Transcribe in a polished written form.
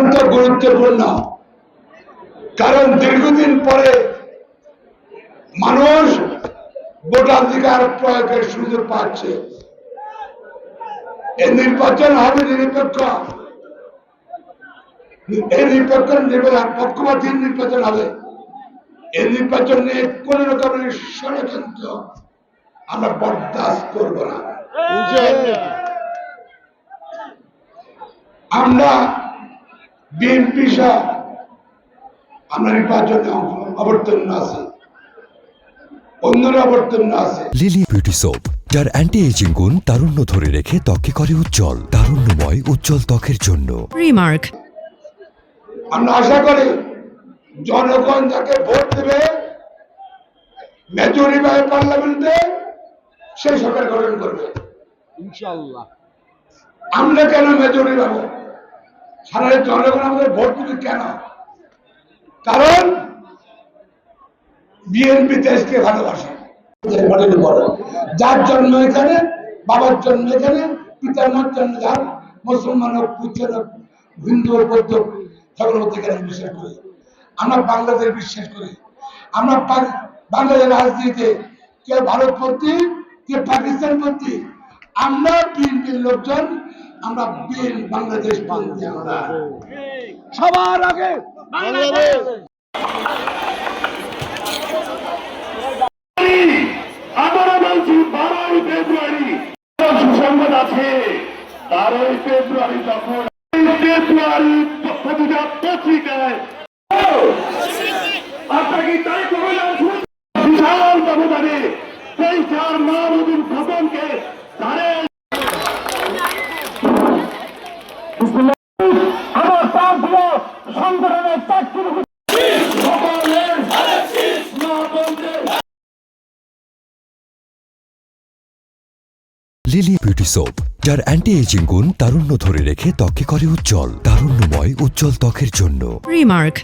অত্যন্ত গুরুত্বপূর্ণ, কারণ দীর্ঘদিন পরে মানুষ ভোটাধিকার প্রয়োগের সুযোগ পাচ্ছে। এই নির্বাচন হবে নিরপেক্ষ, এই নির্বাচন পক্ষপাতহীন নির্বাচন হবে। এই নির্বাচন নিয়ে কোন রকমের ষড়যন্ত্র আমরা বরদাস্ত করব না। আমরা বিএনপি সহ আমরা নির্বাচনে অবতীর্ণ আছি, অন্যরা অবতীর্ণ আছে। লিলি বিউটি সোপ, যার অ্যান্টি এজিং গুণ তারুণ্য ধরে রেখে ত্বককে করে উজ্জ্বল, তারুণ্যময় উজ্জ্বল ত্বকের জন্য। রিমার্ক। আমরা আশা করি জনগণ যাকে ভোট দেবে মেজরিটি ভাবে পার্লামেন্টে, সেই সরকার গঠন করবে ইনশাআল্লাহ। আমরা কেন মেজরিটি পাবো? সারা জনগণ আমাদের ভোট দিবে কেন? কারণ বিএনপি দেশকে ভালোবাসে। যার জন্ম এখানে, বাবার জন্ম এখানে, পিতার মার জন্ম যার, মুসলমান হোক, খ্রিস্টান হোক, হিন্দু হোক, বৌদ্ধ হোক, সকল মধ্যে এখানে বিশ্বাস করি। আমরা বাংলাদেশ বিশ্বাস করি। আমরা বাংলাদেশ রাজনীতিতে কে ভারতপন্থী, কে পাকিস্তানপন্থী, আমরা বিএনপির লোকজন, আমরা বাংলাদেশ পন্থী। আমরা সবার আগে বাংলাদেশ। সুসংবাদ আছে 12 ফেব্রুয়ারি যখন পত্রিকায় আপনাকে তাই বিশাল ব্যবধানে সেই 4 মাহমুদুল খতমকে আমার প্রার্থনা সংগঠনের চাকরি লিলি বিউটি সোপ, যার অ্যান্টি এজিং গুণ তারুণ্য ধরে রেখে ত্বককে করে উজ্জ্বল, তারুণ্যময় উজ্জ্বল ত্বকের জন্য। রিমার্ক।